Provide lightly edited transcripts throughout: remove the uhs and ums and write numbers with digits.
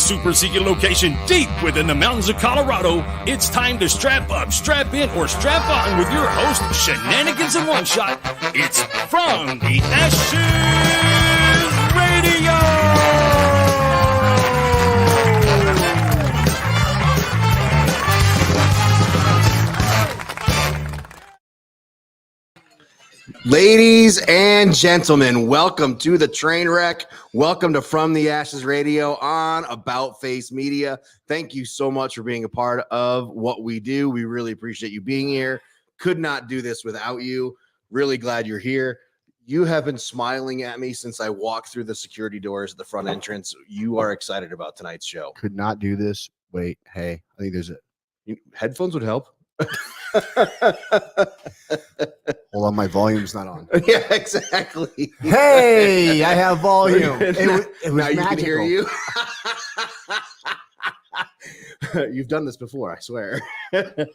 super secret location deep within the mountains of Colorado, it's time to strap up, strap in, or strap on with your host, Shenanigans in One Shot. It's From the Ashes Radio! Ladies and gentlemen, welcome to the train wreck. Welcome to From the Ashes Radio on About Face Media. Thank you so much for being a part of what we do. We really appreciate you being here. Could not do this without you. Really glad you're here. You have been smiling at me since I walked through the security doors at the front entrance. You are excited about tonight's show. Could not do this. Wait, hey, I think there's Headphones would help. Hold on, my volume's not on. Yeah, exactly. Hey, I have volume. It was now you magical. can hear you. You've done this before, I swear. That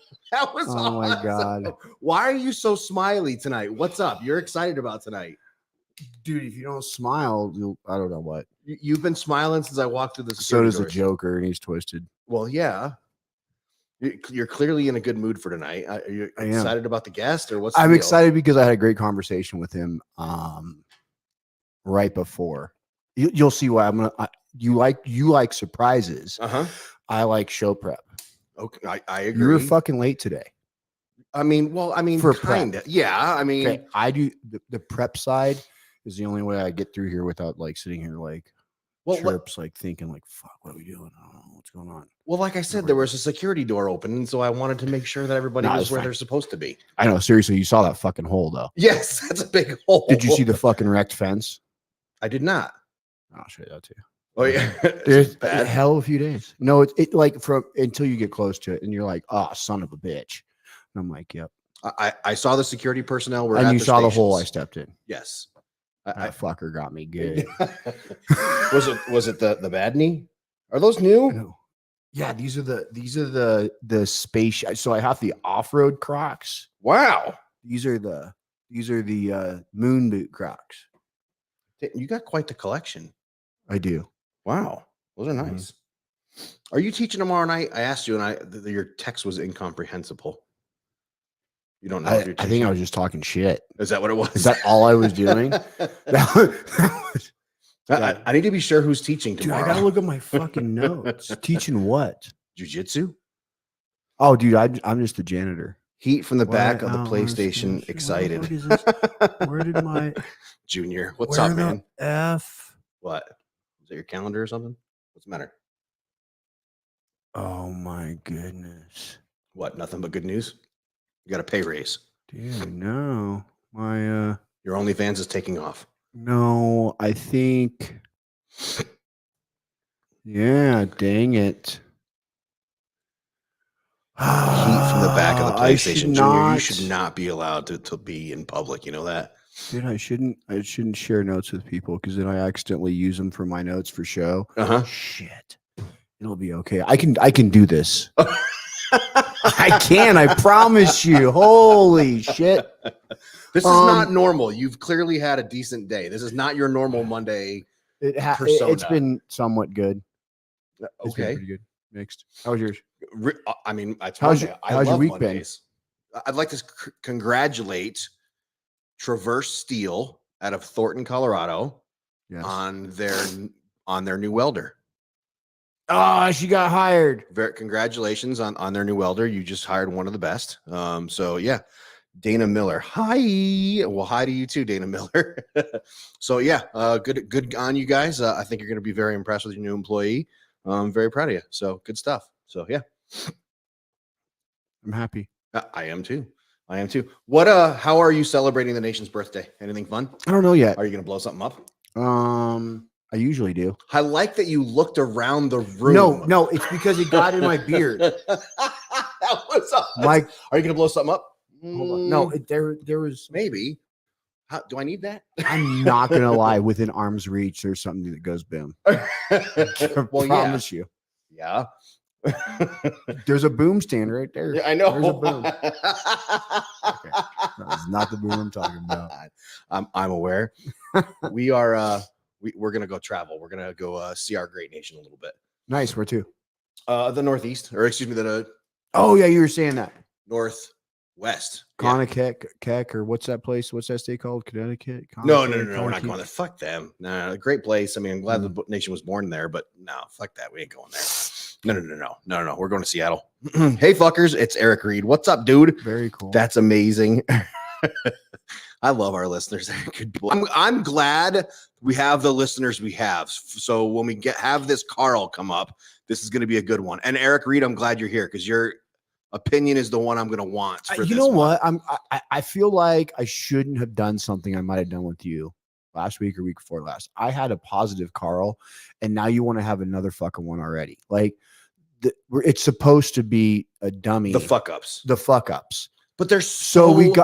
was awesome. My God. Why are you so smiley tonight? What's up? You're excited about tonight. Dude, if you don't smile, I don't know what. You've been smiling since I walked through the So security does the doors. Joker, and he's twisted. Well, yeah. You're clearly in a good mood for tonight. Are you excited about the guest, or what's the I'm deal? excited because I had a great conversation with him right before. You'll see why I'm gonna. You like surprises. I like show prep. Okay, I agree. You were fucking late today. For kind of. Yeah, Okay, I do the prep side is the only way I get through here without like sitting here like trips, like thinking like, fuck, what are we doing? I don't know what's going on. Well, like I said, there was a security door open, and so I wanted to make sure that everybody was where they're supposed to be. I know, seriously, you saw that fucking hole though. Yes, that's a big hole. Did you see the fucking wrecked fence? I did not. I'll show you that too. Oh yeah, There's a hell of a few days. No, it like from until you get close to it, and you're like, oh, son of a bitch. And I'm like, yep. I saw the security personnel were. And you saw stations. the hole I stepped in. Yes, That fucker got me good. was it the bad knee? Are those new? No. Yeah, these are the space. So I have the off-road Crocs. Wow, These are the moon boot Crocs. you got quite the collection. I do. Wow, those are nice. Are you teaching tomorrow night? I asked you, and your text was incomprehensible. You don't know. If you're I think I was just talking shit. Is that what it was? Is that all I was doing? I need to be sure who's teaching Dude, tomorrow. I gotta look at my fucking notes. Teaching what? Jiu-jitsu? Oh, dude, I'm just the janitor. Heat from the back of the PlayStation. Excited. What is this? Where did my Junior? What's up, man? F? What? Is it your calendar or something? What's the matter? Oh my goodness. What? Nothing but good news? You got a pay raise. Dude, no. My Your OnlyFans is taking off. no, I think yeah, dang it. Heat from the back of the PlayStation. Junior, not, you should not be allowed to be in public. You know that? Dude, I shouldn't share notes with people because then I accidentally use them for my notes for show. Shit. It'll be okay. I can do this. I can, I promise you. Holy shit. This is not normal. You've clearly had a decent day. This is not your normal Monday persona. It's been somewhat good. It's been Okay. pretty good. Mixed. How was yours? I mean, it's How's Monday. how's your love week Mondays. I'd like to congratulate Traverse Steel out of Thornton, Colorado, Yes. on their new welder. Oh, she got hired. Very congratulations on their new welder. You just hired one of the best. So yeah, Dana Miller. Hi. Well, hi to you too, Dana Miller. So yeah, good on you guys. I think you're going to be very impressed with your new employee. I'm very proud of you. So good stuff. So yeah, I'm happy. I am too. What? How are you celebrating the nation's birthday? Anything fun? I don't know yet. Are you going to blow something up? I usually do. I like that you looked around the room. No, it's because it got in my beard. That was awesome. Mike, Are you going to blow something up? hold on. No, there was. Maybe. Do I need that? I'm not gonna lie. Within arm's reach, there's something that goes boom. I Well, promise you. yeah. There's a boom stand right there. Yeah, I know. There's a boom. Okay. That's not the boom I'm talking about. I'm aware. We're gonna go travel. We're gonna go see our great nation a little bit. Nice. Where to? The Northeast, or excuse me, the Oh yeah, you were saying that. Northwest. Connecticut, or what's that place? What's that state called? Connecticut? No. We're not going there. Fuck them. No, great place. I mean, I'm glad the nation was born there, but no, fuck that. We ain't going there. No. We're going to Seattle. Hey, fuckers. It's Eric Reed. What's up, dude? Very cool. That's amazing. I love our listeners. I'm glad we have the listeners we have. So when we have this Carl come up, this is going to be a good one. And Eric Reed, I'm glad you're here because your opinion is the one I'm going to want. For you know what? I feel like I shouldn't have done something I might have done with you last week or week before last. I had a positive Carl, and now you want to have another fucking one already. Like it's supposed to be a dummy. The fuck ups. But there's so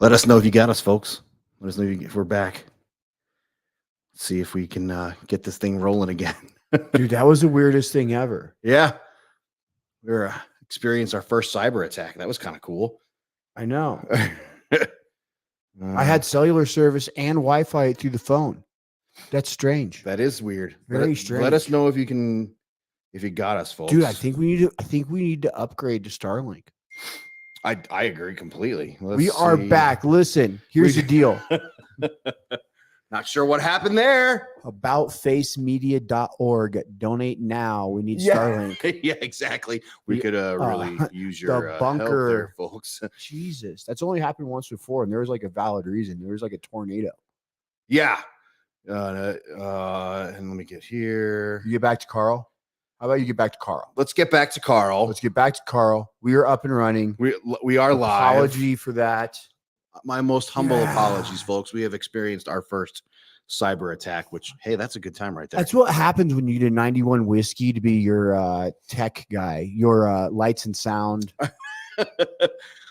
Let us know if you got us, folks. Let us know if we're back. See if we can get this thing rolling again. Dude, that was the weirdest thing ever. Yeah. We experienced our first cyber attack. That was kind of cool. I know. I had cellular service and Wi-Fi through the phone. That's strange. That is weird. Very strange. Let us know if you got us, folks. Dude, I think we need to upgrade to Starlink. I agree completely. We are back. Listen, here's the deal. Not sure what happened there. Aboutfacemedia.org. Donate now. We need Starlink. Yeah, exactly. We could really use your bunker, help there, folks. Jesus, that's only happened once before, and there was like a valid reason. There was like a tornado. Yeah. And let me get here. You get back to Carl. How about you get back to Carl? Let's get back to Carl. We are up and running. We are live. Apology for that. My most humble apologies, folks. We have experienced our first cyber attack, which, hey, that's a good time right there. That's what happens when you get a 91 whiskey to be your tech guy, your lights and sound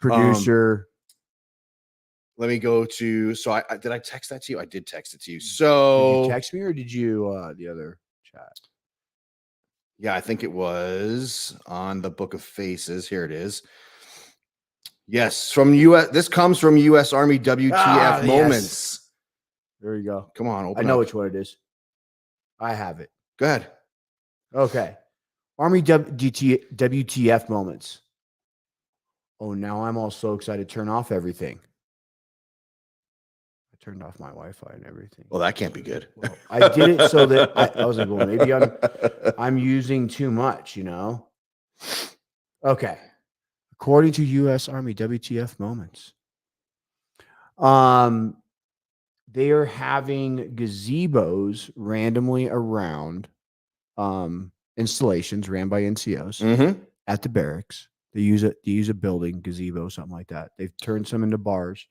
producer. Let me go to, so did I text that to you? I did text it to you. So did you text me or did you the other chat? Yeah, I think it was on the Book of Faces. Here it is. Yes, from US. This comes from U.S. Army WTF moments. Yes. There you go. Come on, I know which one it is. I have it. Go ahead. Okay. Army WTF moments. Oh, now I'm all so excited to turn off everything. I turned off my Wi-Fi and everything. Well, that can't be good. Well, I did it so that I was like, well, maybe I'm using too much, you know? Okay. According to U.S. Army WTF moments, they are having gazebos randomly around installations ran by NCOs at the barracks. They use a building gazebo, something like that. They've turned some into bars.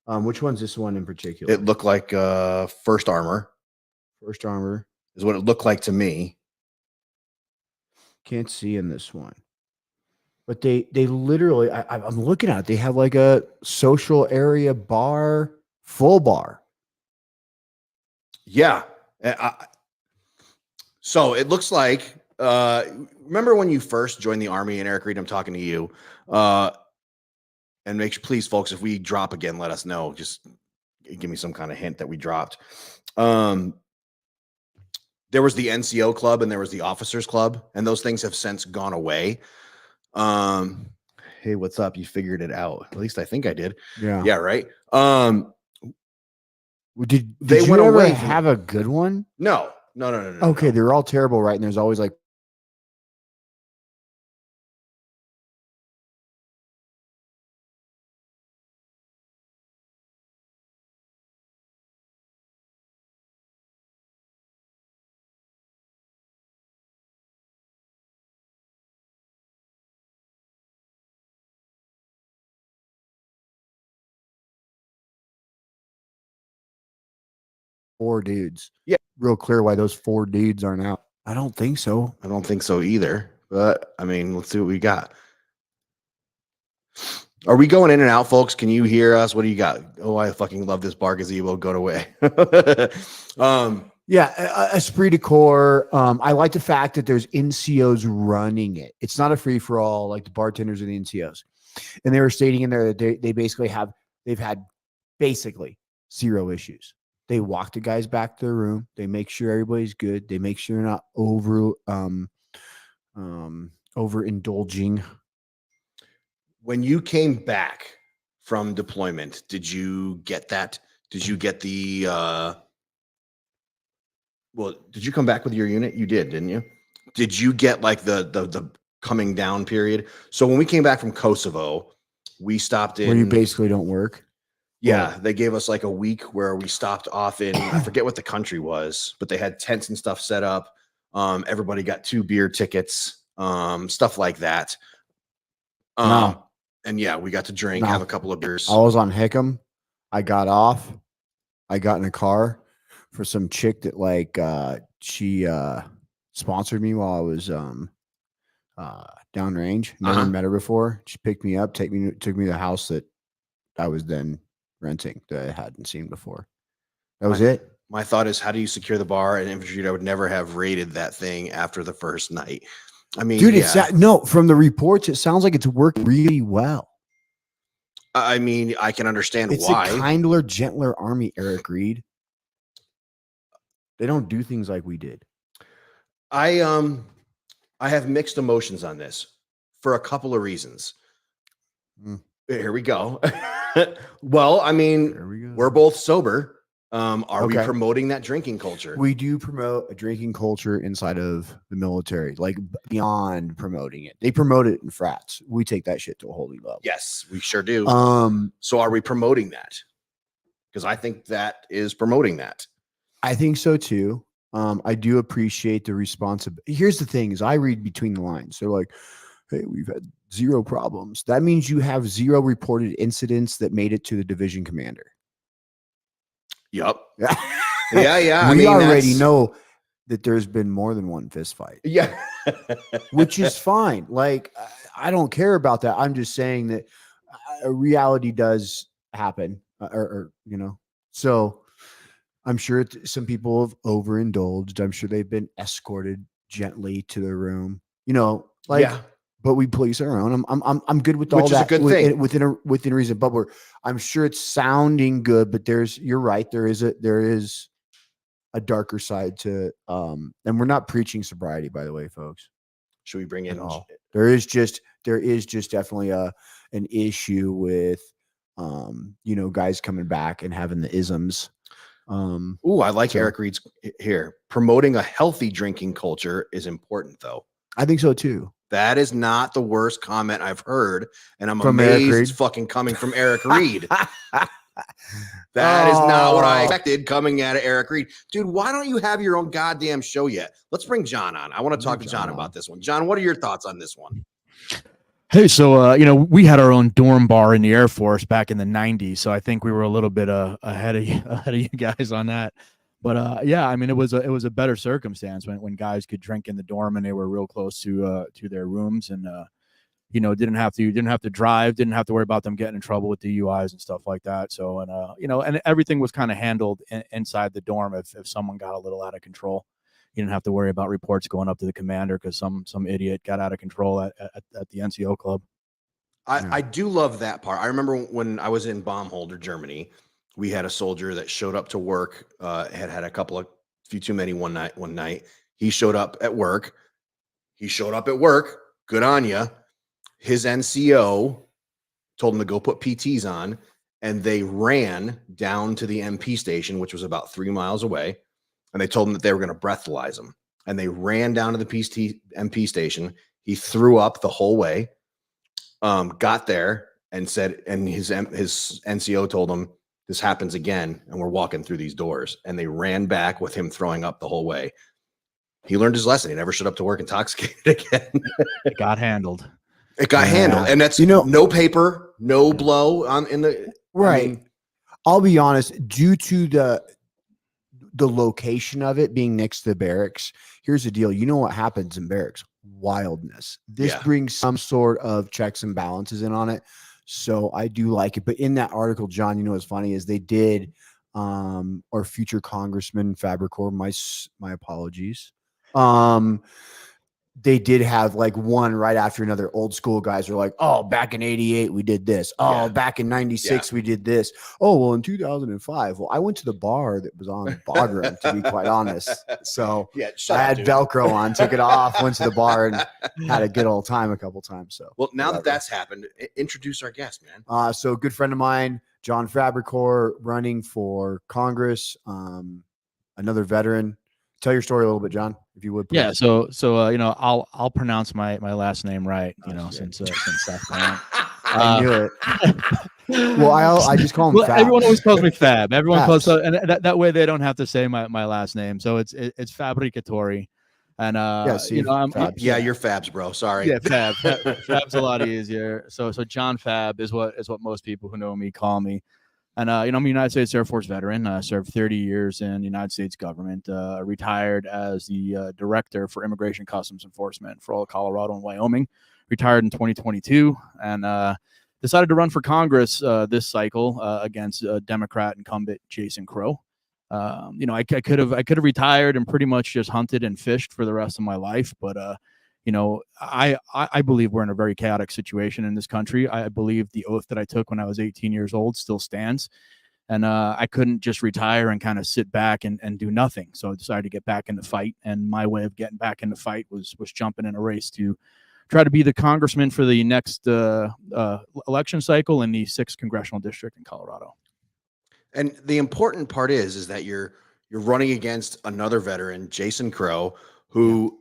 Which one's this one in particular? It looked like First Armor. First Armor is what it looked like to me. Can't see in this one. But they literally, I'm looking at it. They have like a social area bar, full bar. Yeah. So it looks like, remember when you first joined the Army, and Eric Reed, I'm talking to you. And please, folks, if we drop again, let us know. Just give me some kind of hint that we dropped. There was the NCO club and there was the officers club, and those things have since gone away. Hey, what's up? You figured it out. At least I think I did. Yeah, right. Did you ever have a good one? No. Okay, they're all terrible, right? And there's always like four dudes. Yeah. Real clear why those four dudes aren't out. I don't think so. I don't think so either. But I mean, let's see what we got. Are we going in and out, folks? Can you hear us? What do you got? Oh, I fucking love this bar gazebo. Go away. Yeah, esprit de corps. I like the fact that there's NCOs running it. It's not a free for all like the bartenders and the NCOs. And they were stating in there that they basically they've had basically zero issues. They walk the guys back to their room. They make sure everybody's good. They make sure they're not overindulging. When you came back from deployment, did you get that? Did you get the did you come back with your unit? You did, didn't you? Did you get like the coming down period? So when we came back from Kosovo, we stopped in where you basically don't work. Yeah, they gave us like a week where we stopped off in, I forget what the country was, but they had tents and stuff set up. Everybody got 2 beer tickets, stuff like that. And yeah, we got to drink, have a couple of beers. I was on Hickam. I got off. I got in a car for some chick that like she sponsored me while I was downrange. Never met her before. She picked me up, took me to the house that I was then renting that I hadn't seen before. That was it. My thought is, how do you secure the bar? And infantry, I would never have raided that thing after the first night. I mean, dude, no, from the reports, it sounds like it's worked really well. I mean, I can understand why. It's a kinder, gentler army, Eric Reed. They don't do things like we did. I have mixed emotions on this for a couple of reasons. Here we go. Well, I mean, we're both sober. Are we promoting that drinking culture? We do promote a drinking culture inside of the military, like beyond promoting it. They promote it in frats. We take that shit to a whole new level. Yes, we sure do. So are we promoting that? Because I think that is promoting that. I think so too. I do appreciate the responsibility. Here's the thing: is I read between the lines. They're like, "Hey, we've had 0 problems." That means you have 0 reported incidents that made it to the division commander. Yep. Yeah. We already know that there's been more than one fist fight. Yeah. Which is fine. Like, I don't care about that. I'm just saying that reality does happen, so I'm sure some people have overindulged. I'm sure they've been escorted gently to their room, but we police our own. I'm good with all Which that. Is a good thing. Within reason, but I'm sure it's sounding good, but you're right. There is a darker side to, and we're not preaching sobriety, by the way, folks. Should we bring in all? There is just definitely an issue with, guys coming back and having the isms. I like Eric Reed's here. Promoting a healthy drinking culture is important, though. I think so too. That is not the worst comment I've heard, and I'm amazed it's fucking coming from Eric Reed. That is not what I expected coming out of Eric Reed. Dude, why don't you have your own goddamn show yet? Let's bring John on. I want to talk to John about this one. John, what are your thoughts on this one? Hey, so, we had our own dorm bar in the Air Force back in the 90s, so I think we were a little bit ahead of you guys on that. But it was a better circumstance when guys could drink in the dorm and they were real close to their rooms, and didn't have to drive, didn't have to worry about them getting in trouble with DUIs and stuff like that. So and everything was kind of handled inside the dorm. If someone got a little out of control, you didn't have to worry about reports going up to the commander because some idiot got out of control at the NCO club. I do love that part. I remember when I was in Baumholder, Germany. We had a soldier that showed up to work, had a few too many one night. He showed up at work. Good on ya. His NCO told him to go put PTs on, and they ran down to the MP station, which was about 3 miles away. And they told him that they were going to breathalyze him. And they ran down to the MP station. He threw up the whole way, got there and said, and his NCO told him, "This happens again, and we're walking through these doors." And they ran back with him throwing up the whole way. He learned his lesson. He never showed up to work intoxicated again. It got handled. It got handled. And that's, no paper, no blow in the. Right. I'll be honest, due to the location of it being next to the barracks, here's the deal. You know what happens in barracks? Wildness. This brings some sort of checks and balances in on it. So I do like it. But in that article, John, what's funny is they did, our future Congressman Fabbricatore, my apologies. They did have like one right after another. Old school guys are like, "Oh, back in 88, we did this. Oh, back in 96, we did this. Oh, well, in 2005. Well, I went to the bar that was on Bagram, to be quite honest. So I had Velcro on, took it off, went to the bar and had a good old time a couple times. So, well, now that that's happened, introduce our guest, man. So a good friend of mine, John Fabbricatore, running for Congress, another veteran. Tell your story a little bit, John, if you would. Please. Yeah. So I'll pronounce my last name right. Since I knew it. Well, I just call him. Well, everyone always calls me Fab. Everyone calls, and that way they don't have to say my last name. So it's Fabbricatore, and you're Fabs, bro. Sorry. Yeah, Fab. Fab's a lot easier. So John Fab is what most people who know me call me. And, I'm a United States Air Force veteran. I served 30 years in the United States government, retired as the director for Immigration Customs Enforcement for all of Colorado and Wyoming, retired in 2022. And, decided to run for Congress this cycle against Democrat incumbent Jason Crow. I could have retired and pretty much just hunted and fished for the rest of my life, but I believe we're in a very chaotic situation in this country. I believe the oath that I took when I was 18 years old still stands. And I couldn't just retire and kind of sit back and do nothing. So I decided to get back in the fight. And my way of getting back in the fight was jumping in a race to try to be the congressman for the next election cycle in the 6th congressional district in Colorado. And the important part is that you're running against another veteran, Jason Crow, who,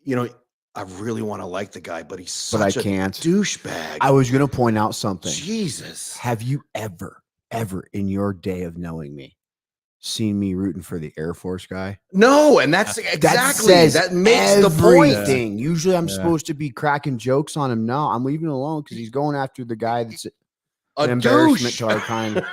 I really want to like the guy, but he's such a douchebag. I was going to point out something. Jesus. Have you ever in your day of knowing me seen me rooting for the Air Force guy? No, and that's exactly that makes the point. Usually I'm supposed to be cracking jokes on him. No, I'm leaving it alone because he's going after the guy that's an embarrassment to our kind.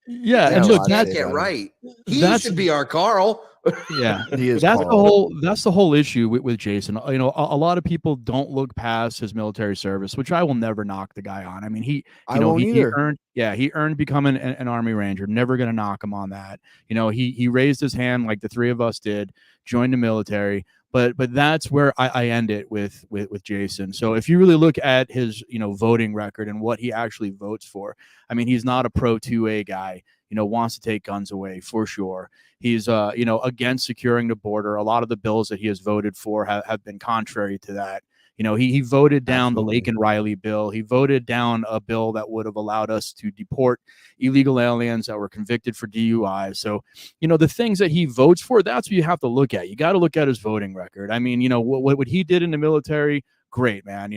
And look, that's right. He should be our Carl. Yeah, he is. That's the whole issue with Jason. A lot of people don't look past his military service, which I will never knock the guy on. I mean, he earned becoming an Army Ranger. Never going to knock him on that. He raised his hand like the three of us did, joined the military. But that's where I end it with Jason. So if you really look at his voting record and what he actually votes for, I mean, he's not a pro 2A guy. Wants to take guns away for sure. He's against securing the border. A lot of the bills that he has voted for have been contrary to that. He voted down the Lake and Riley bill. He voted down a bill that would have allowed us to deport illegal aliens that were convicted for DUI. So, the things that he votes for, that's what you have to look at. You got to look at his voting record. I mean, what he did in the military, great, man.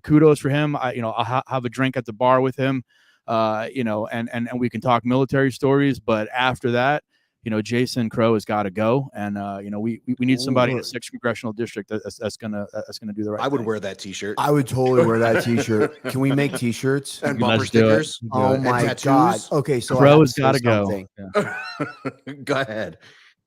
Kudos for him. I'll have a drink at the bar with him, and we can talk military stories. But after that, Jason Crow has got to go, and we need somebody in the 6th congressional district that's gonna do the right. I would thing. wear that T-shirt. I would totally wear that T-shirt. Can we make T-shirts and bumper stickers? Oh my God! Okay, so Crow has got to go. Yeah. Go ahead.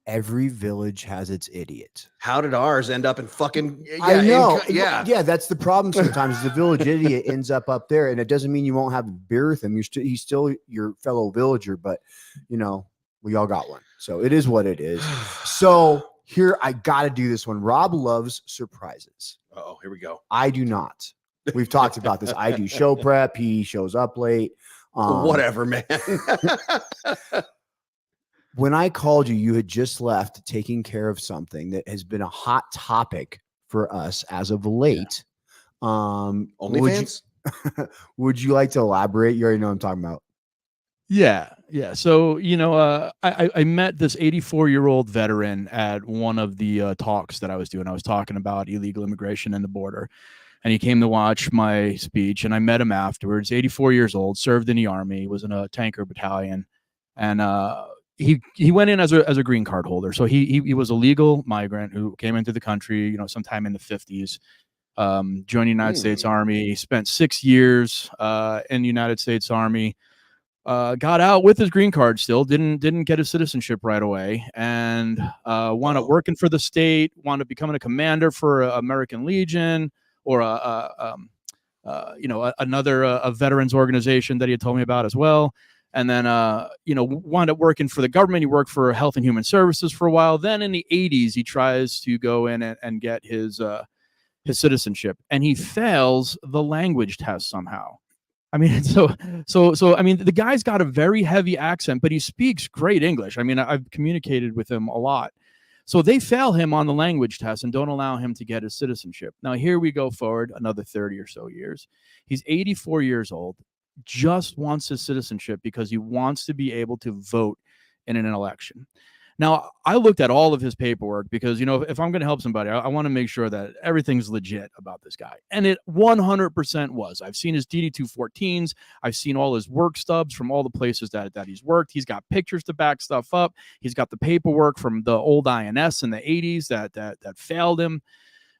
Every village has its idiot. How did ours end up in fucking? Yeah, I know. Yeah. That's the problem. Sometimes the village idiot ends up there, and it doesn't mean you won't have a beer with him. He's still your fellow villager, but we all got one. So it is what it is. So here, I got to do this one. Rob loves surprises. Oh, here we go. I do not. We've talked about this. I do show prep. He shows up late. Whatever, man. When I called you, you had just left taking care of something that has been a hot topic for us as of late. OnlyFans? Would you like to elaborate? You already know what I'm talking about. Yeah. So, I met this 84-year-old veteran at one of the talks that I was doing. I was talking about illegal immigration and the border, and he came to watch my speech, and I met him afterwards. 84 years old, served in the Army, was in a tanker battalion, and he went in as a green card holder. So he was a legal migrant who came into the country, sometime in the 50s. Joined the United States Army, spent 6 years in the United States Army. Got out with his green card still, didn't get his citizenship right away, and wound up working for the state, wound up becoming a commander for American Legion or another veterans organization that he had told me about as well. And then, wound up working for the government. He worked for Health and Human Services for a while. Then in the 80s, he tries to go in and get his citizenship, and he fails the language test somehow. I mean, so I mean, the guy's got a very heavy accent, but he speaks great English. I mean, I've communicated with him a lot. So they fail him on the language test and don't allow him to get his citizenship. Now, here we go forward another 30 or so years. He's 84 years old, just wants his citizenship because he wants to be able to vote in an election. Now, I looked at all of his paperwork because, if I'm going to help somebody, I want to make sure that everything's legit about this guy. And it 100% was. I've seen his DD-214s. I've seen all his work stubs from all the places that he's worked. He's got pictures to back stuff up. He's got the paperwork from the old INS in the 80s that failed him.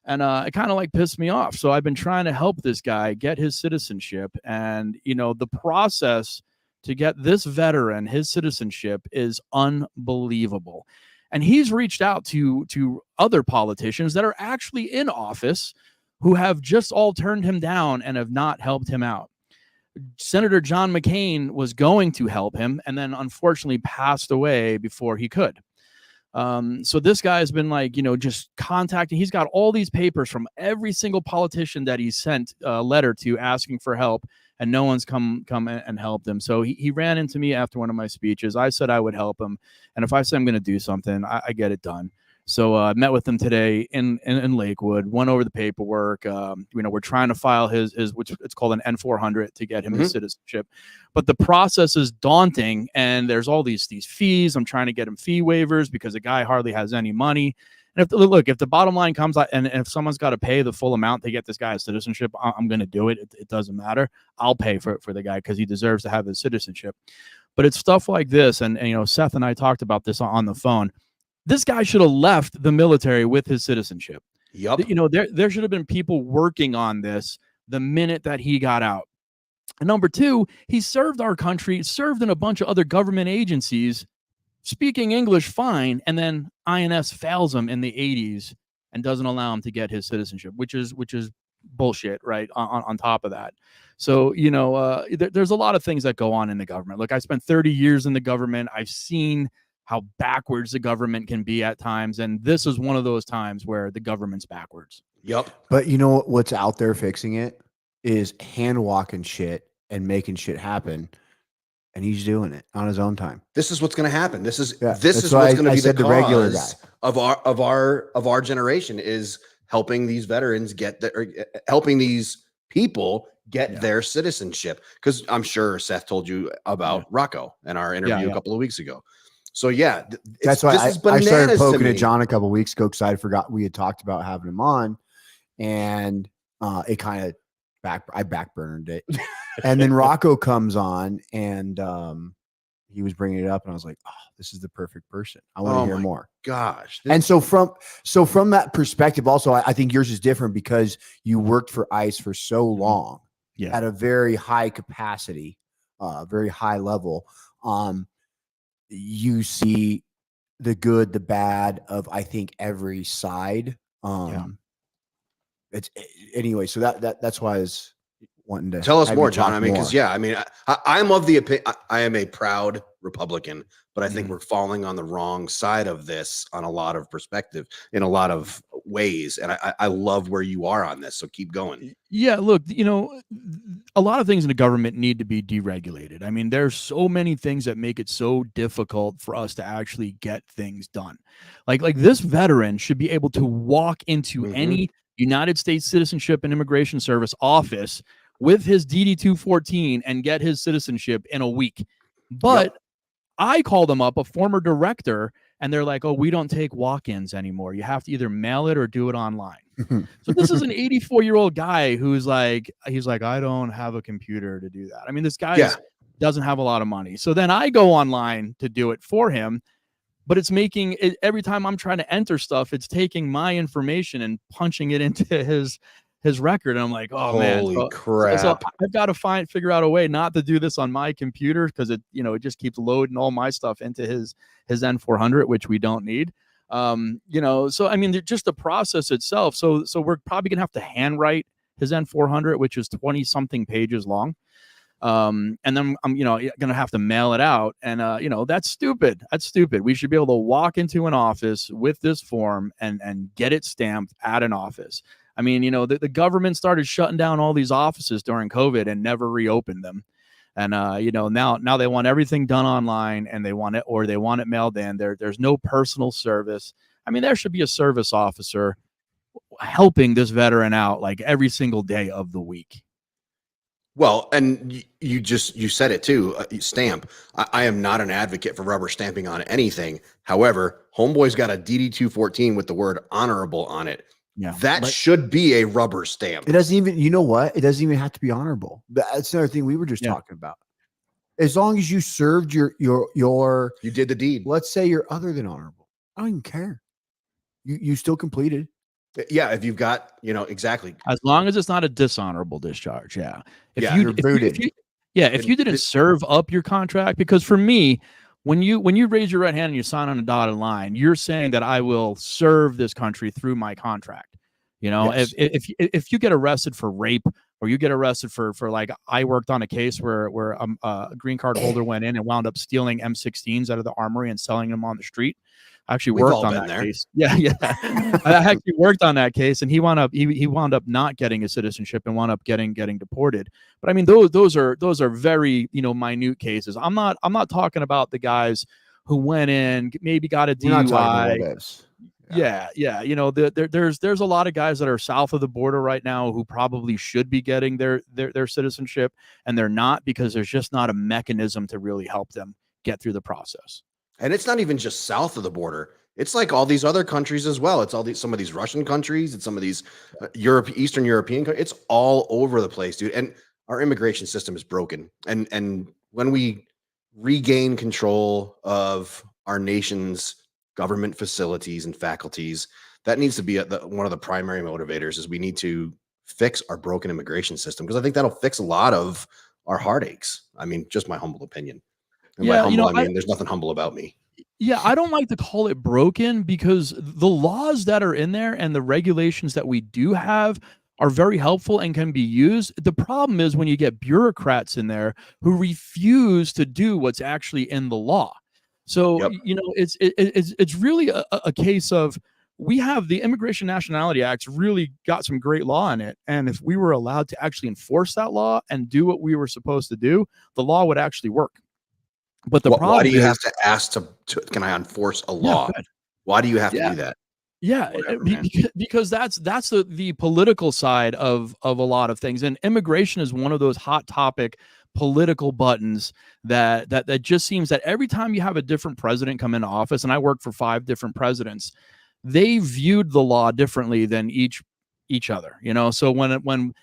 And it kind of pissed me off. So I've been trying to help this guy get his citizenship. And, the process to get this veteran his citizenship is unbelievable. And he's reached out to other politicians that are actually in office who have just all turned him down and have not helped him out. Senator John McCain was going to help him and then unfortunately passed away before he could. So this guy has been like, just contacting. He's got all these papers from every single politician that he sent a letter to asking for help, and no one's come and helped him. So he ran into me after one of my speeches. I said I would help him, and if I say I'm going to do something, I get it done. So I met with him today in Lakewood, went over the paperwork. We're trying to file his which it's called an N-400 to get him his citizenship. But the process is daunting, and there's all these fees. I'm trying to get him fee waivers because the guy hardly has any money. And if the bottom line comes out, and if someone's got to pay the full amount to get this guy a citizenship, I'm going to do it. It doesn't matter. I'll pay for the guy because he deserves to have his citizenship. But it's stuff like this, and Seth and I talked about this on the phone. This guy should have left the military with his citizenship. Yep. There should have been people working on this the minute that he got out. And number two, he served our country, served in a bunch of other government agencies, speaking English fine, and then INS fails him in the 80s and doesn't allow him to get his citizenship, which is bullshit, right? On top of that. So, there's a lot of things that go on in the government. Look, I spent 30 years in the government. I've seen how backwards the government can be at times. And this is one of those times where the government's backwards. Yep. But what's out there fixing it is hand walking shit and making shit happen. And he's doing it on his own time. This is what's going to happen. This is what's why going to be the regular guy of our generation is helping these veterans helping these people get their citizenship. Because I'm sure Seth told you about Rocco in our interview a couple of weeks ago. So that's why I started poking at John a couple of weeks ago because I forgot we had talked about having him on, and it kind of I backburned it. And then Rocco comes on, and he was bringing it up, and I was like, "Oh, this is the perfect person. I want to hear more." Gosh! And so from that perspective, also, I think yours is different because you worked for ICE for so long, at a very high capacity, very high level. You see the good, the bad of, I think, every side. It's anyway. So that's why I was wanting to tell us more, John. I mean, because I'm of the opinion. I am a proud Republican, but I think we're falling on the wrong side of this on a lot of perspective in a lot of ways. And I love where you are on this. So keep going. Yeah, look, a lot of things in the government need to be deregulated. I mean, there's so many things that make it so difficult for us to actually get things done. Like this veteran should be able to walk into any United States Citizenship and Immigration Service office with his DD-214 and get his citizenship in a week. But I called them up, a former director, and they're like, "Oh, we don't take walk-ins anymore. You have to either mail it or do it online." So this is an 84-year-old guy he's like, "I don't have a computer to do that." I mean, this guy doesn't have a lot of money. So then I go online to do it for him, but it's making it, every time I'm trying to enter stuff, it's taking my information and punching it into his record. And I'm like, "Oh man, holy crap." So I've got to figure out a way not to do this on my computer because it just keeps loading all my stuff into his N-400, which we don't need. So I mean, just the process itself. So we're probably gonna have to handwrite his N-400, which is 20 something pages long. And then I'm gonna have to mail it out. And that's stupid. That's stupid. We should be able to walk into an office with this form and get it stamped at an office. I mean, the government started shutting down all these offices during COVID and never reopened them. And, now they want everything done online and they want it mailed in. There's no personal service. I mean, there should be a service officer helping this veteran out like every single day of the week. Well, and you said it too, stamp. I am not an advocate for rubber stamping on anything. However, homeboy's got a DD-214 with the word honorable on it. Yeah, that should be a rubber stamp. It doesn't even, you know what? It doesn't even have to be honorable. That's another thing we were just talking about. As long as you served your you did the deed. Let's say you're other than honorable. I don't even care. You still completed. Yeah, if you've got, exactly. As long as it's not a dishonorable discharge. Yeah. If you didn't serve up your contract, because for me, when you raise your right hand and you sign on a dotted line, you're saying that I will serve this country through my contract. You know, Yes. if you get arrested for rape, or you get arrested for like, I worked on a case where a green card holder went in and wound up stealing M16s out of the armory and selling them on the street. I actually We've worked all on been that there. case. Yeah, yeah. I actually worked on that case, and he wound up not getting his citizenship and wound up getting deported. But I mean, those are very, you know, minute cases. I'm not talking about the guys who went in, maybe got a We're not talking DUI. about this. Yeah. You know, there's a lot of guys that are south of the border right now who probably should be getting their citizenship, and they're not, because there's just not a mechanism to really help them get through the process. And it's not even just south of the border. It's like all these other countries as well. It's some of these Russian countries. It's some of these Eastern European countries. It's all over the place, dude. And our immigration system is broken. And when we regain control of our nation's government facilities and faculties, that needs to be one of the primary motivators. Is we need to fix our broken immigration system, because I think that'll fix a lot of our heartaches. I mean, just my humble opinion. And by Yeah, humble, you know, I mean, there's nothing humble about me. yeah, I don't like to call it broken, because the laws that are in there and the regulations that we do have are very helpful and can be used. The problem is when you get bureaucrats in there who refuse to do what's actually in the law. So, Yep. you know, it's really a case of, we have the Immigration Nationality Act's really got some great law in it. And if we were allowed to actually enforce that law and do what we were supposed to do, the law would actually work. But the problem Why do you is, have to ask to can I enforce a law? Yeah, Why do you have to yeah. do that? Yeah, Whatever, man. because that's the political side of a lot of things, and immigration is one of those hot topic political buttons that just seems that every time you have a different president come into office, and I worked for 5 different presidents, they viewed the law differently than each other, you know. So when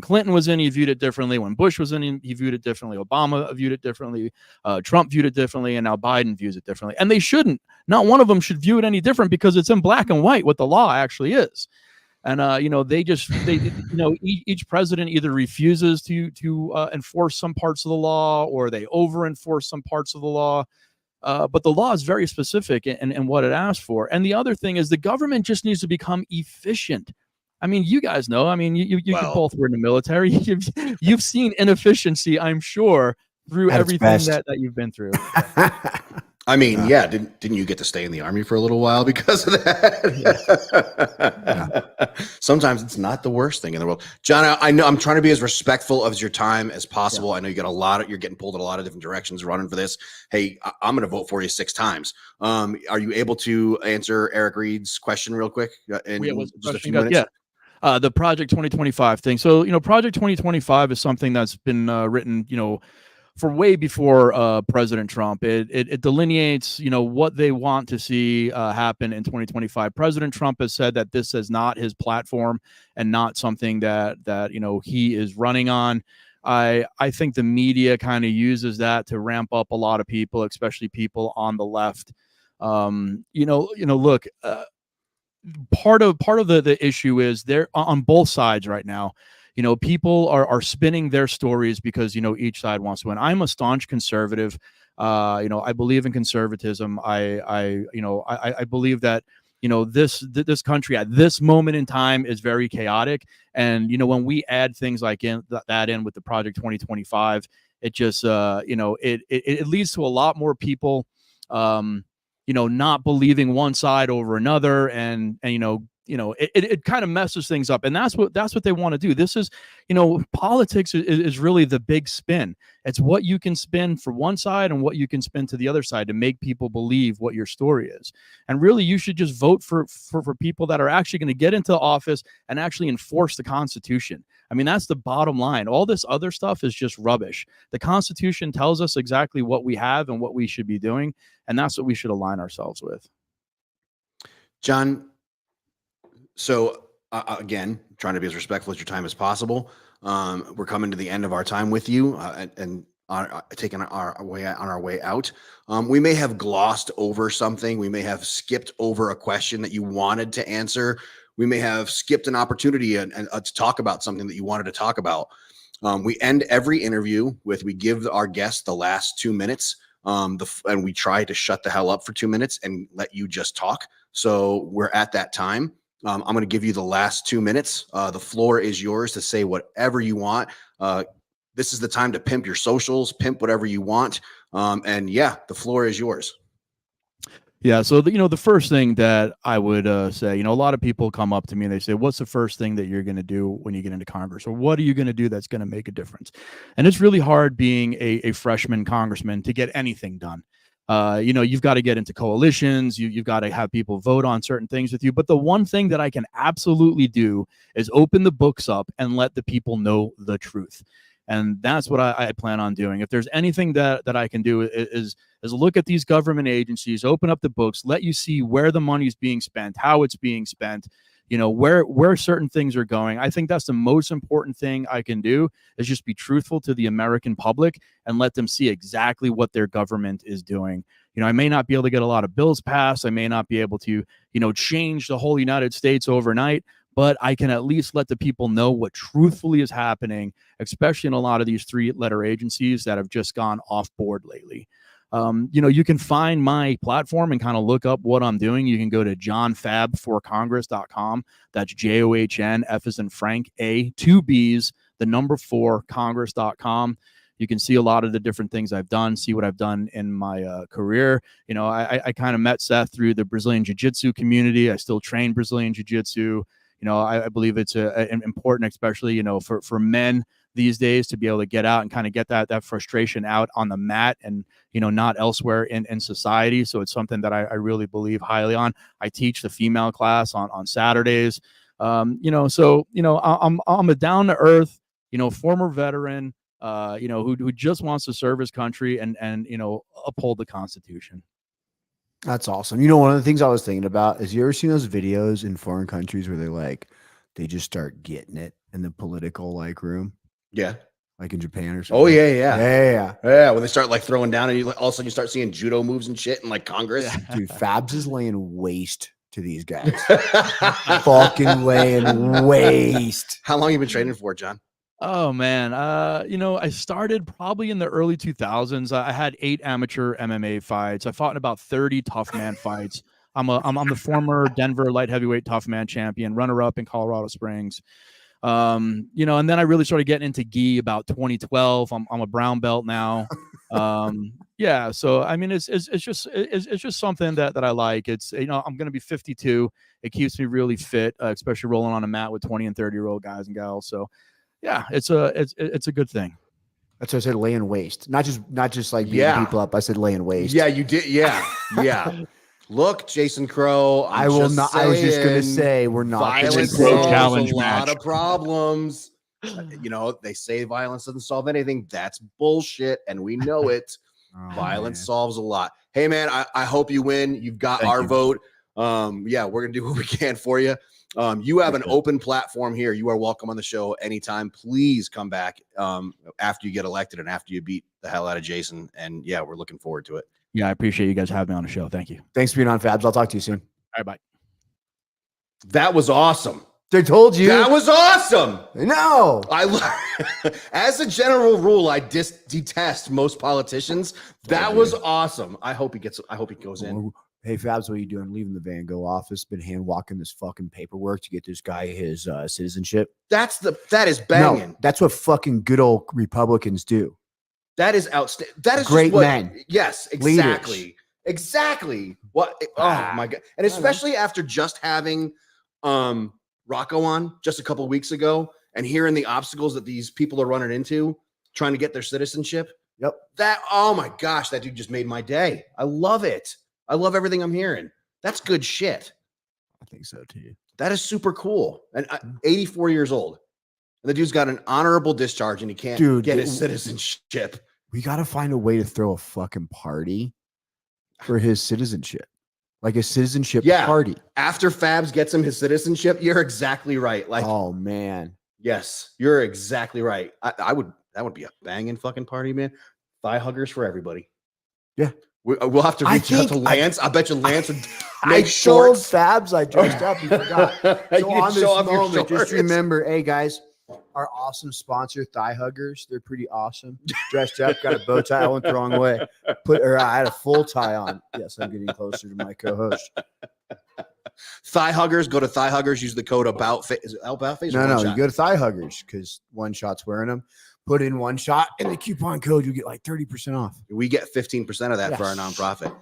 Clinton was in, he viewed it differently. When Bush was in, he viewed it differently. Obama viewed it differently. Trump viewed it differently, and now Biden views it differently. And they shouldn't. Not one of them should view it any different, because it's in black and white what the law actually is. And you know, each president either refuses to enforce some parts of the law, or they over enforce some parts of the law. But the law is very specific in what it asks for. And the other thing is, the government just needs to become efficient. I mean, you guys know. I mean, you both were in the military. You've seen inefficiency, I'm sure, through everything that you've been through. I mean, yeah, didn't you get to stay in the Army for a little while because of that? Sometimes it's not the worst thing in the world. John, I know I'm trying to be as respectful of your time as possible. I know you got you're getting pulled in a lot of different directions running for this. Hey, I'm going to vote for you 6 times. Are you able to answer Eric Reed's question real quick in just a few minutes? Yeah. The Project 2025 thing. So, you know, Project 2025 is something that's been written, you know, for way before President Trump. It delineates, you know, what they want to see happen in 2025. President Trump has said that this is not his platform and not something that you know, he is running on. I think the media kind of uses that to ramp up a lot of people, especially people on the left. Look, part of the issue is they're on both sides right now. You know, people are spinning their stories because, you know, each side wants to win. I'm a staunch conservative. You know, I believe in conservatism. I believe that, you know, this country at this moment in time is very chaotic. And, you know, when we add things like that in with the Project 2025, it just, it leads to a lot more people, you know, not believing one side over another, and it kind of messes things up. And that's what they want to do. This is, you know, politics is really the big spin. It's what you can spin for one side and what you can spin to the other side to make people believe what your story is. And really, you should just vote for people that are actually going to get into office and actually enforce the Constitution. I mean, that's the bottom line. All this other stuff is just rubbish. The Constitution tells us exactly what we have and what we should be doing, and that's what we should align ourselves with. John, so again, trying to be as respectful as your time as possible. We're coming to the end of our time with you, and taking our way on our way out. We may have glossed over something. We may have skipped over a question that you wanted to answer. We may have skipped an opportunity to talk about something that you wanted to talk about. We end every interview with, we give our guests the last 2 minutes, and we try to shut the hell up for 2 minutes and let you just talk. So we're at that time. I'm going to give you the last 2 minutes. The floor is yours to say whatever you want. This is the time to pimp your socials, pimp whatever you want. And yeah, the floor is yours. Yeah. So, the first thing that I would say, a lot of people come up to me and they say, what's the first thing that you're going to do when you get into Congress? Or what are you going to do that's going to make a difference? And it's really hard being a freshman congressman to get anything done. You've got to get into coalitions. You've got to have people vote on certain things with you. But the one thing that I can absolutely do is open the books up and let the people know the truth. And that's what I plan on doing. If there's anything that I can do is look at these government agencies, open up the books, let you see where the money's being spent, how it's being spent, where certain things are going. I think that's the most important thing I can do is just be truthful to the American public and let them see exactly what their government is doing. I may not be able to get a lot of bills passed. I may not be able to, change the whole United States overnight, but I can at least let the people know what truthfully is happening, especially in a lot of these 3-letter agencies that have just gone off board lately. You can find my platform and kind of look up what I'm doing. You can go to johnfab4congress.com. That's JOHN, F as in Frank, A, 2 B's, the number 4, congress.com. You can see a lot of the different things I've done, see what I've done in my career. I kind of met Seth through the Brazilian Jiu-Jitsu community. I still train Brazilian Jiu-Jitsu. I believe it's important, especially, for men these days to be able to get out and kind of get that frustration out on the mat and, not elsewhere in society. So it's something that I really believe highly on. I teach the female class on Saturdays. I'm a down to earth, former veteran, who just wants to serve his country and uphold the Constitution. That's awesome. One of the things I was thinking about is, you ever seen those videos in foreign countries where they just start getting it in the political room? Yeah. Like in Japan or something. Oh yeah. Yeah. When they start throwing down and all of a sudden you start seeing judo moves and shit in Congress. Yeah. Dude, Fabs is laying waste to these guys. Fucking laying waste. How long have you been training for, John? Oh man, I started probably in the early 2000s. I had 8 amateur MMA fights. I fought in about 30 tough man fights. I'm the former Denver light heavyweight tough man champion, runner-up in Colorado Springs. And then I really started getting into gi about 2012. I'm a brown belt now. Yeah. So I mean, it's just something that I like. It's I'm going to be 52. It keeps me really fit, especially rolling on a mat with 20 and 30-year-old guys and gals. So. Yeah, it's a good thing. That's what I said, laying waste. Not just beating people up. I said laying waste. Yeah, you did. Yeah. Look, Jason Crow. I will not. I was just gonna say we're not. Violence solves a lot of problems. They say violence doesn't solve anything. That's bullshit, and we know it. Violence solves a lot. Hey, man, I hope you win. You've got our vote. Yeah, we're gonna do what we can for you. You have an open platform here. You are welcome on the show anytime. Please come back after you get elected and after you beat the hell out of Jason. And yeah, we're looking forward to it. Yeah, I appreciate you guys having me on the show. Thank you. Thanks for being on, Fabs. I'll talk to you soon. All right, bye. That was awesome. They told you. That was awesome. No. As a general rule, I detest most politicians. That was awesome. I hope he goes in. Hey, Fabs, what are you doing? Leaving the Van Gogh office, been hand walking this fucking paperwork to get this guy his citizenship. That is banging. No, that's what fucking good old Republicans do. That is outstanding. That is great men. Yes, exactly. Leaders. Exactly. What? Oh my God. And especially after just having Rocco on just a couple of weeks ago and hearing the obstacles that these people are running into trying to get their citizenship. Yep. Oh my gosh, that dude just made my day. I love it. I love everything I'm hearing. That's good shit. I think so too. That is super cool. And 84 years old. And the dude's got an honorable discharge and he can't get his citizenship. We got to find a way to throw a fucking party for his citizenship. Like a citizenship party. After Fabs gets him his citizenship, you're exactly right. Oh man. Yes, you're exactly right. That would be a banging fucking party, man. Thigh huggers for everybody. Yeah. We'll have to reach out to Lance. I bet you Lance would make shorts. Fabs, I dressed up. You forgot. So on this moment, just remember, hey guys, our awesome sponsor, Thigh Huggers. They're pretty awesome. Dressed up, got a bow tie. I went the wrong way. I had a full tie on. Yes, I'm getting closer to my co-host. Thigh huggers, go to Thigh Huggers. Use the code about face. Is it about face? Or No, One you Shot? go to Thigh Huggers because One Shot's wearing them. Put in One Shot and the coupon code, you get like 30% off. We get 15% of that for our Yes. nonprofit.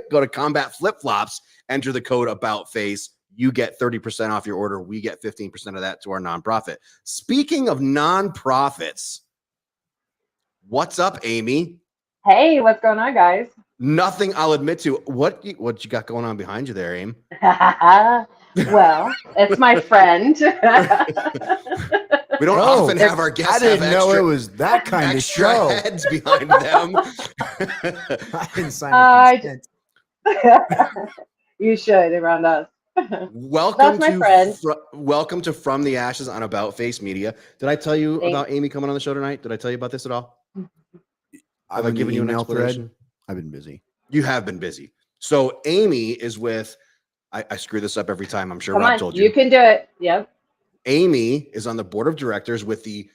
Go to Combat Flip Flops. Enter the code about face. You get 30% off your order. We get 15% of that to our nonprofit. Speaking of nonprofits, what's up, Amy? Hey, what's going on, guys? Nothing. I'll admit to. What you got going on behind you there, Aim? Well, it's my friend. We don't often have our guests I didn't have know extra, it was that kind of extra show. heads behind them. I didn't sign a consent. You should around us. Welcome That's my friend. Welcome to From the Ashes on About Face Media. Did I tell you about Amy coming on the show tonight? Did I tell you about this at all? Have I given you an explanation? I've been busy. You have been busy. So Amy is with. I screw this up every time. I'm sure Come Rob on, told you. you can do it. Yep. Amy is on the board of directors with the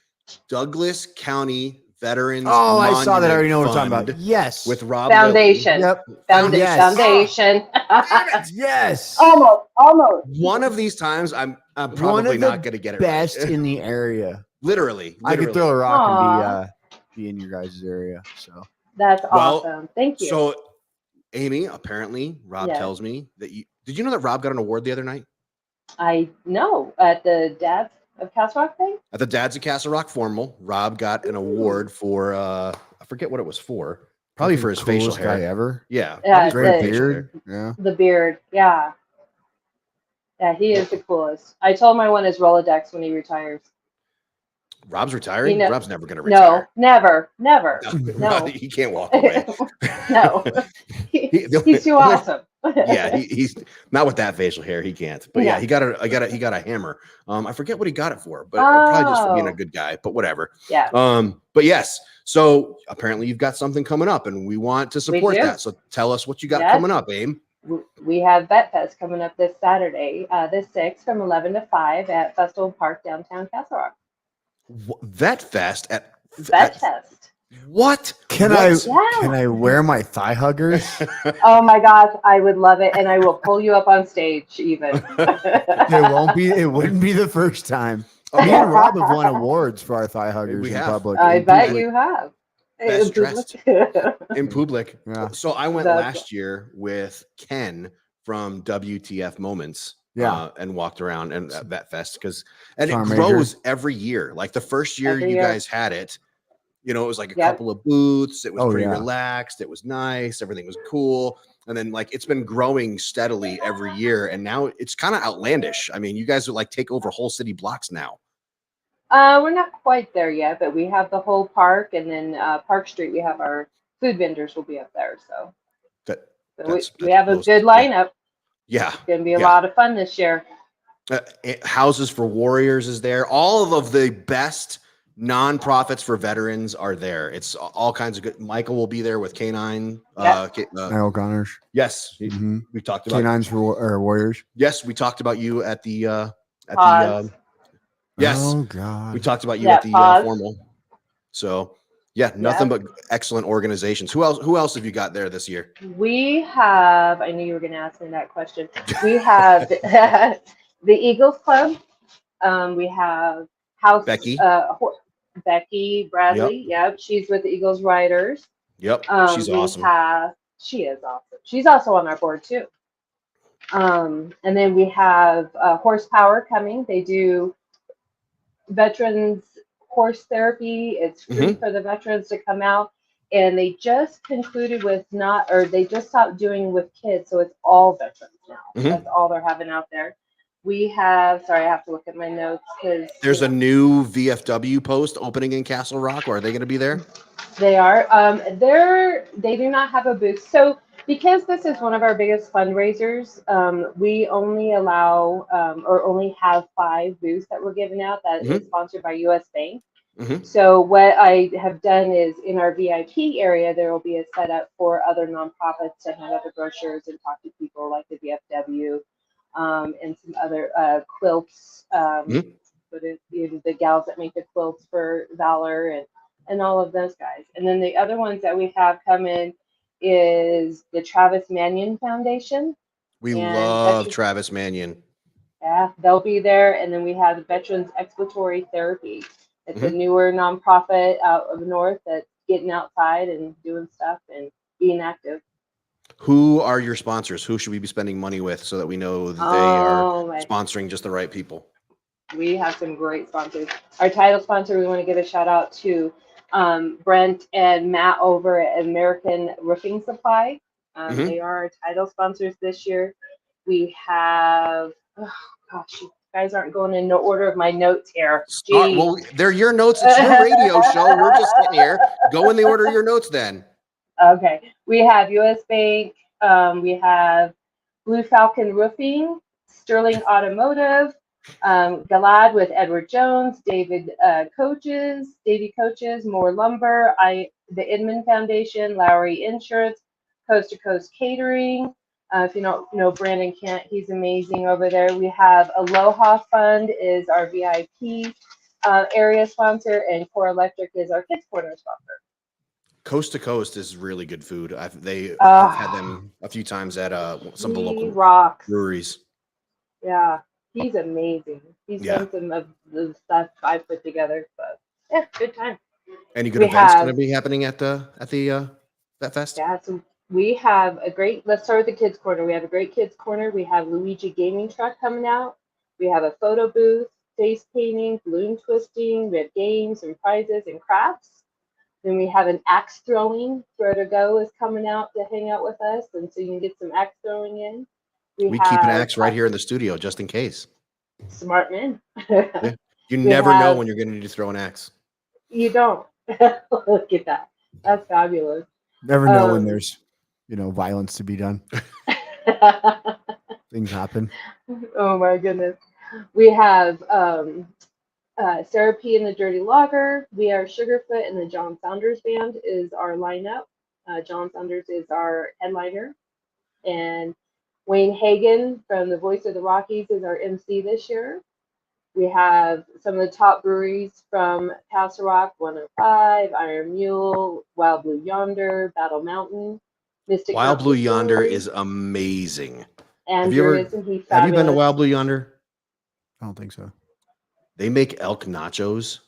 Douglas County Veterans. Oh, I saw that. I already Monument know what we're talking Fund about. Yes. with Rob Foundation. Lilly. Yep. Foundation. Foundation. Yes. Almost. One of these times, I'm probably not going to get it best right. in the area. Literally. I could throw a rock and be in your guys' area. So That's awesome. Thank you. So, Amy, apparently, Rob tells me that did you know that Rob got an award the other night? I know at the Dads of Castle Rock thing. At the Dads of Castle Rock formal, Rob got an award for I forget what it was for. Probably for his facial hair. Guy ever. Yeah. Great beard. Yeah. The beard. Yeah. Yeah, he is the coolest. I told him I want his Rolodex when he retires. Rob's retiring? You know, Rob's never going to retire. No, never. No. He can't walk away. No. He's too awesome. Yeah, he's not with that facial hair. He can't. But yeah, he got a hammer. I forget what he got it for, but probably just for being a good guy. But whatever. Yeah. But yes. So apparently you've got something coming up, and we want to support that. So tell us what you got coming up, Aim. We have Vet Fest coming up this Saturday, the 6th, from 11 to 5 at Festival Park downtown Castle Rock. Vet Fest at Vet Fest. What? Can I wear my thigh huggers? Oh my gosh, I would love it, and I will pull you up on stage even. It wouldn't be the first time. Me and Rob have won awards for our thigh huggers in public. I bet you have. Best dressed in public. Yeah. So I went last year with Ken from WTF Moments. And walked around and at Vet Fest and it grows every year. Like the first year you guys had it, it was like a couple of booths. It was pretty relaxed. It was nice. Everything was cool. And then like it's been growing steadily every year. And now it's kind of outlandish. I mean, you guys would like take over whole city blocks now. We're not quite there yet, but we have the whole park, and then Park Street. We have our food vendors will be up there. So we have a good lineup. Yeah. It's going to be a lot of fun this year. Houses for Warriors is there. All of the best nonprofits for veterans are there. It's all kinds of good. Michael will be there with K9. Niall Connors. Yes. We talked about K9s for Warriors. Yes. We talked about you at the yes. Oh God. We talked about you at the formal. So nothing but excellent organizations. Who else have you got there this year? We have, I knew you were going to ask me that question. We have the Eagles Club. We have House Becky. Becky Bradley. Yep. She's with the Eagles Riders. Yep. She's awesome. She is awesome. She's also on our board too. And then we have Horsepower coming. They do veterans horse therapy. It's free for the veterans to come out, and they just concluded with they just stopped doing with kids, so it's all veterans now. That's all they're having out there. We have, I have to look at my notes because there's a new VFW post opening in Castle Rock. Or are they going to be there? They are. They do not have a booth. So because this is one of our biggest fundraisers, we only allow or only have 5 booths that we're giving out that is sponsored by U.S. Bank. So what I have done is in our VIP area, there will be a setup for other nonprofits to hand out the brochures and talk to people like the VFW and some other quilts, the gals that make the quilts for Valor and all of those guys. And then the other ones that we have come in is the Travis Manion Foundation. We And love Travis Mannion. Yeah, they'll be there. And then we have the Veterans Exploratory Therapy. It's a newer nonprofit out of the north that's getting outside and doing stuff and being active. Who are your sponsors? Who should we be spending money with so that we know that they are sponsoring just the right people? We have some great sponsors. Our title sponsor, we want to give a shout out to Brent and Matt over at American Roofing Supply. They are our title sponsors this year. We have, oh gosh, you guys aren't going in no order of my notes here. Well, they're your notes. It's your radio show. We're just sitting here. Go in the order of your notes then. Okay. We have US Bank. We have Blue Falcon Roofing, Sterling Automotive, Galad with Edward Jones, Davy Coaches, More Lumber, the Inman Foundation, Lowry Insurance, Coast to Coast Catering. If you don't know Brandon Kent, he's amazing over there. We have Aloha Fund is our VIP area sponsor, and Core Electric is our Kids Corner sponsor. Coast to Coast is really good food. I've had them a few times at some of the local breweries. Yeah, he's amazing. He's done some of the stuff I put together, but yeah, good time. Any good events going to be happening at that fest? Yeah, so we have let's start with the Kids Corner. We have a great Kids Corner. We have Luigi Gaming Truck coming out. We have a photo booth, face painting, balloon twisting. We have games and prizes and crafts. Then we have an axe throwing. Throw to Go is coming out to hang out with us, and so you can get some axe throwing in. We keep an axe right here in the studio just in case. Smart men. Yeah. You never know when you're going to need to throw an axe. You don't. Look at that. That's fabulous. Never know when there's, violence to be done. Things happen. Oh my goodness. We have Sarah P. and the Dirty Logger. We are Sugarfoot, and the John Saunders Band is our lineup. John Saunders is our headliner. And Wayne Hagen from the Voice of the Rockies is our MC this year. We have some of the top breweries from Castle Rock, 105, Iron Mule, Wild Blue Yonder, Battle Mountain, Mystic. Wild Blue Yonder is amazing. Andrew, have you been to Wild Blue Yonder? I don't think so. They make elk nachos,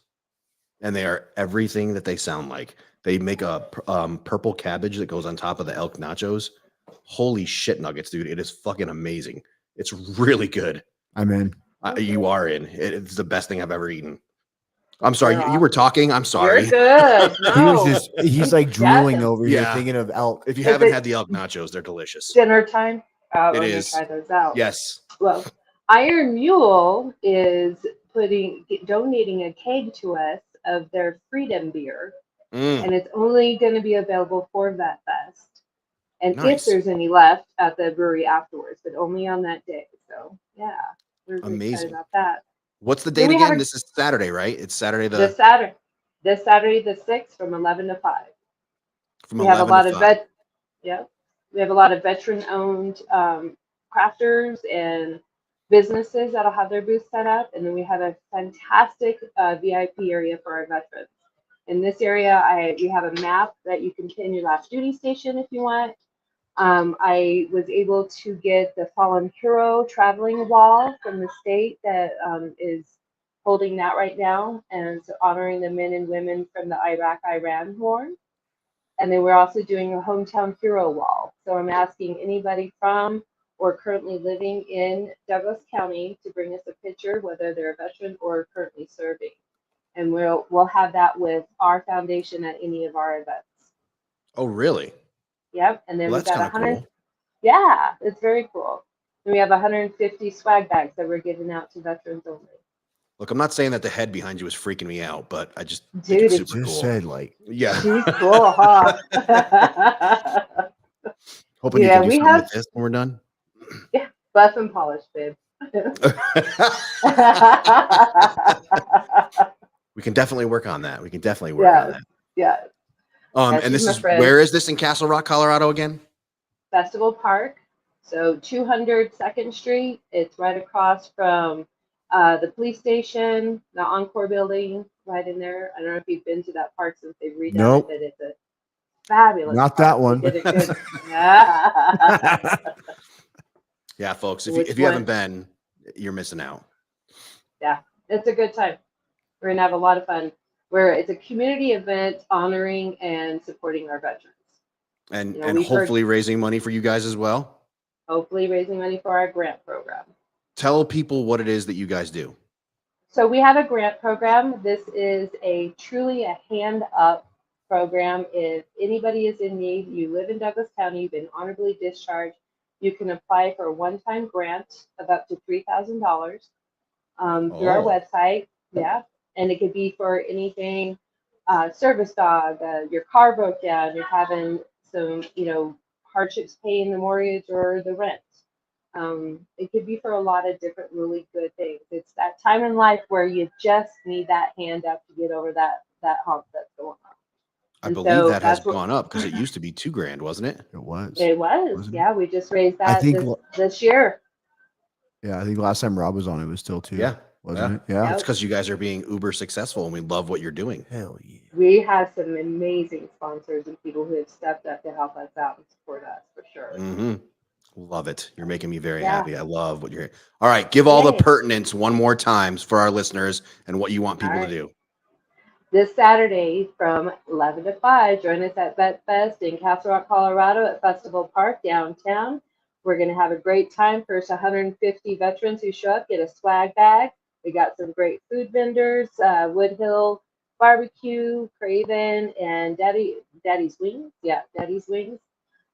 and they are everything that they sound like. They make a purple cabbage that goes on top of the elk nachos. Holy shit nuggets, dude. It is fucking amazing. It's really good. I'm in. You are in. It's the best thing I've ever eaten. I'm sorry. You were talking. I'm sorry. You're good. No. He's like drooling over here thinking of elk. If you haven't had the elk nachos, they're delicious. Dinner time. It is. Try those out. Yes. Well, Iron Mule is donating a keg to us of their Freedom beer, and it's only going to be available for that fest. And if there's any left at the brewery afterwards, but only on that day. So yeah, we're really excited about that. What's the date again? This is Saturday, right? It's Saturday this Saturday the 6th from 11 to 5. We have a lot of we have a lot of veteran-owned crafters and businesses that'll have their booths set up, and then we have a fantastic VIP area for our veterans. In this area, we have a map that you can pin your last duty station if you want. I was able to get the Fallen Hero traveling wall from the state that is holding that right now, and so honoring the men and women from the Iraq-Iran war. And then we're also doing a hometown hero wall. So I'm asking anybody from or currently living in Douglas County to bring us a picture, whether they're a veteran or currently serving. And we'll have that with our foundation at any of our events. Oh, really? Yep. And then we've got 100. Cool. Yeah, it's very cool. And we have 150 swag bags that we're giving out to veterans only. Look, I'm not saying that the head behind you is freaking me out, but I just think it's super cool. Said yeah. She's cool, huh? Hoping you can do something with this when we're done. Yeah, buff and polished, babe. We can definitely work on that. On that. Yeah. And this is where is this in Castle Rock, Colorado again? Festival Park. So 200 2nd Street. It's right across from the police station, the Encore building, right in there. I don't know if you've been to that park since they've redone it, but it's a fabulous Not park. that one. Yeah. Yeah, folks, Which if you one? haven't been, you're missing out. Yeah, it's a good time. We're gonna have a lot of fun. Where it's a community event honoring and supporting our veterans. And You know, we've hopefully raising money for you guys as well. hopefully raising money for our grant program. Tell people what it is that you guys do. So we have a grant program. This is truly a hand up program. If anybody is in need, you live in Douglas County, you've been honorably discharged, you can apply for a one-time grant of up to $3,000 through our website. Yeah, and it could be for anything, service dog, your car broke down, you're having some, hardships paying the mortgage or the rent. It could be for a lot of different really good things. It's that time in life where you just need that hand up to get over that hump that's going on. I And believe so that has that's what gone up because it used to be $2,000, wasn't it? It was. it was. Wasn't it? Yeah, we just raised I that think this year. Yeah, I think last time Rob was on, it was still 2. Yeah. Wasn't it? Yeah. It's because you guys are being uber successful and we love what you're doing. Hell yeah. We have some amazing sponsors and people who have stepped up to help us out and support us for sure. Mm-hmm. Love it. You're making me very Yeah. happy. I love what you're hearing. All right. Give all the Yay. pertinence one more time for our listeners and what you want people All to right. do. This Saturday from 11 to 5, join us at Vet Fest in Castle Rock, Colorado at Festival Park downtown. We're going to have a great time. First 150 veterans who show up get a swag bag. We got some great food vendors, Woodhill Barbecue, Craven, and Daddy's Wings. Yeah, Daddy's Wings.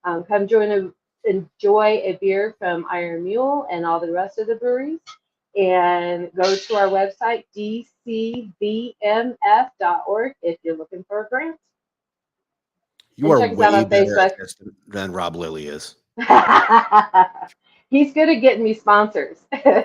Come enjoy a beer from Iron Mule and all the rest of the breweries. And go to our website, dcbmf.org, if you're looking for a grant. You And are check us out way on better at Facebook. this than Rob Lilly is. He's good at getting me sponsors. All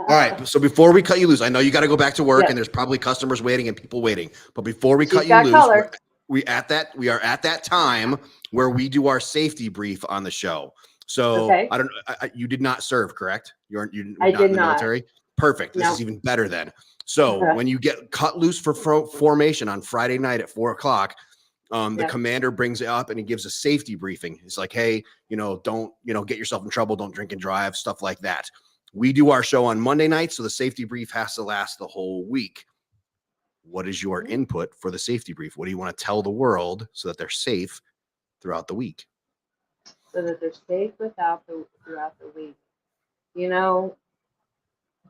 right. So before we cut you loose, I know you got to go back to work Yep. and there's probably customers waiting and people waiting. But before we cut She's you got loose, color. we are at that time where we do our safety brief on the show. So Okay. I don't know. You did not serve, correct? You I not did in the not. military. Perfect. This No. is even better then. So when you get cut loose for formation on Friday night at 4:00, the commander brings it up and he gives a safety briefing. It's like, hey, don't, get yourself in trouble. Don't drink and drive, stuff like that. We do our show on Monday night, so the safety brief has to last the whole week. What is your input for the safety brief? What do you want to tell the world so that they're safe throughout the week? So that they're safe throughout the week.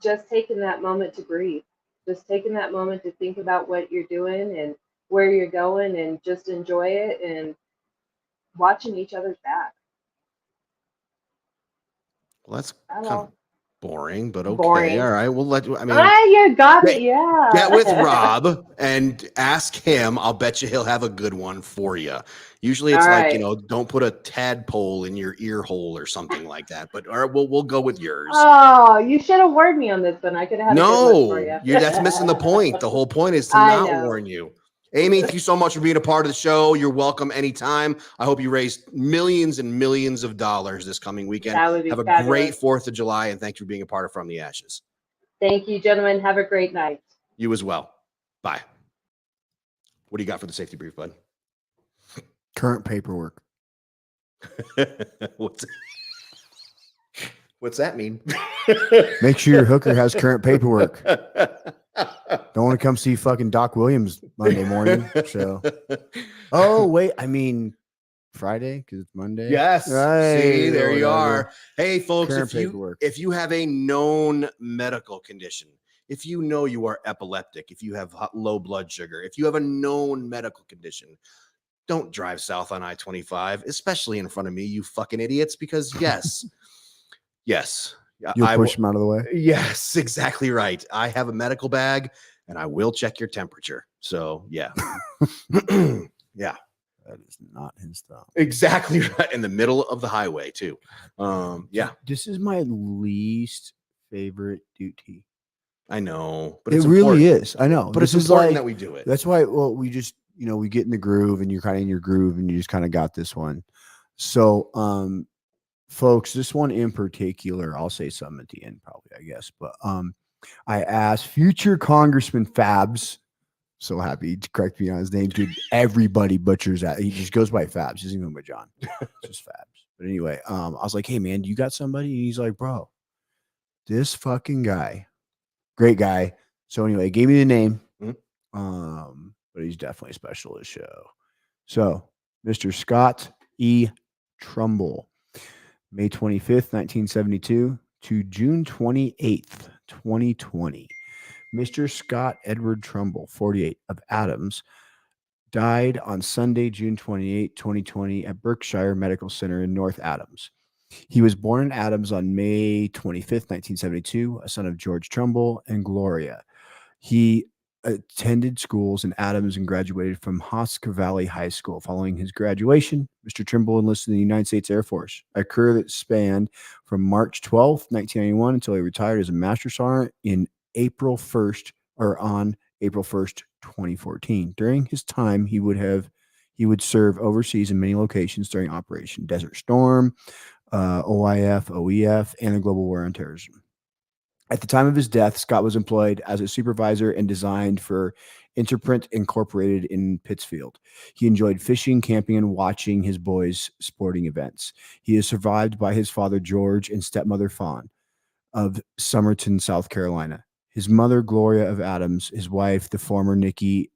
Just taking that moment to breathe. Just taking that moment to think about what you're doing and where you're going and just enjoy it and watching each other's back. Well, that's kind of boring, but okay. Boring. All right. We'll let you. I mean, you got it. Yeah. get with Rob and ask him. I'll bet you he'll have a good one for you. Usually it's All like, right. don't put a tadpole in your ear hole or something like that. But all right, we'll go with yours. Oh, you should have warned me on this one. I could have had a good one for you. That's missing the point. The whole point is to not warn you. Amy, thank you so much for being a part of the show. You're welcome anytime. I hope you raise millions and millions of dollars this coming weekend. That would be Have a fabulous. great 4th of July, and thanks for being a part of From the Ashes. Thank you, gentlemen. Have a great night. You as well. Bye. What do you got for the safety brief, bud? Current paperwork. What's that mean? Make sure your hooker has current paperwork. Don't want to come see fucking Doc Williams Monday morning. So, oh wait, I mean Friday because it's Monday. Yes. Right. See, there you are. Hey, folks, Current paperwork. if you have a known medical condition, if you know you are epileptic, if you have low blood sugar, if you have a known medical condition, don't drive south on I-25, especially in front of me, you fucking idiots, because yes, You'll push them out of the way. Yes, exactly right. I have a medical bag and I will check your temperature. So yeah. Yeah. That is not his stuff. Exactly right. In the middle of the highway too. Yeah. This is my least favorite duty. I know, but It really is. I know. But this it's is important like, that we do it. That's why, well, we just, we get in the groove and you're kind of in your groove and you just kind of got this one. So, folks, this one in particular, I'll say something at the end probably, I guess. But I asked future Congressman Fabs, so happy to correct me on his name, dude. Everybody butchers that. He just goes by Fabs. He doesn't even go by John. It's just Fabs. But anyway, I was like, hey man, you got somebody? And he's like, bro, this fucking guy, great guy. So anyway, he gave me the name. But he's definitely special to show. So Mr. Scott E. Trumbull, May 25th, 1972 to June 28th, 2020. Mr. Scott Edward Trumbull, 48, of Adams, died on Sunday, June 28, 2020 at Berkshire Medical Center in North Adams. He was born in Adams on May 25th, 1972, a son of George Trumbull and Gloria. He attended schools in Adams and graduated from Hosca Valley High School. Following his graduation, Mr. Trimble enlisted in the United States Air Force, a career that spanned from March 12th, 1991 until he retired as a Master Sergeant on April 1st, 2014. During his time, he would serve overseas in many locations during Operation Desert Storm, OIF, OEF, and the Global War on Terrorism. At the time of his death, Scott was employed as a supervisor and designed for Interprint Incorporated in Pittsfield. He enjoyed fishing, camping, and watching his boys' sporting events. He is survived by his father, George, and stepmother, Fawn, of Somerton, South Carolina. His mother, Gloria of Adams, his wife, the former Nikki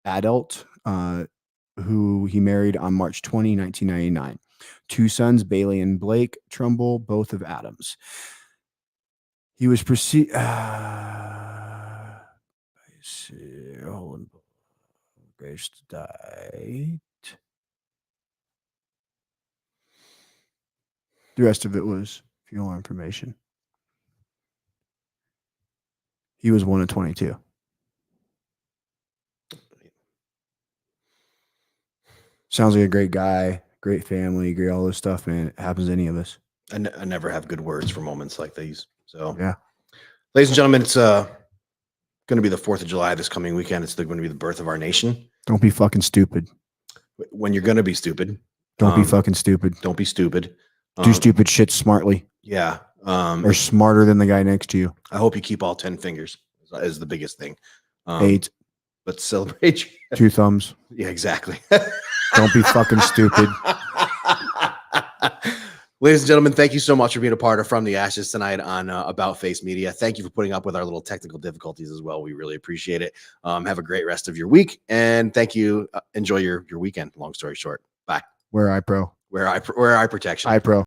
Adult, who he married on March 20, 1999. Two sons, Bailey and Blake Trumbull, both of Adams. He was died. The rest of it was funeral information. He was 1 of 22. Sounds like a great guy, great family, great all this stuff, man. It happens to any of us. I never have good words for moments like these. So, yeah, ladies and gentlemen, it's going to be the 4th of July this coming weekend. It's going to be the birth of our nation. Don't be fucking stupid. When you're going to be stupid, don't be fucking stupid. Don't be stupid. Do stupid shit smartly. Yeah. Or smarter than the guy next to you. I hope you keep all 10 fingers is the biggest thing. 8. But celebrate. 2 thumbs. Yeah, exactly. Don't be fucking stupid. Ladies and gentlemen, thank you so much for being a part of From the Ashes tonight on About Face Media. Thank you for putting up with our little technical difficulties as well. We really appreciate it. Have a great rest of your week, and thank you. Enjoy your weekend. Long story short. Bye. Wear eye pro. Wear eye protection. Eye pro.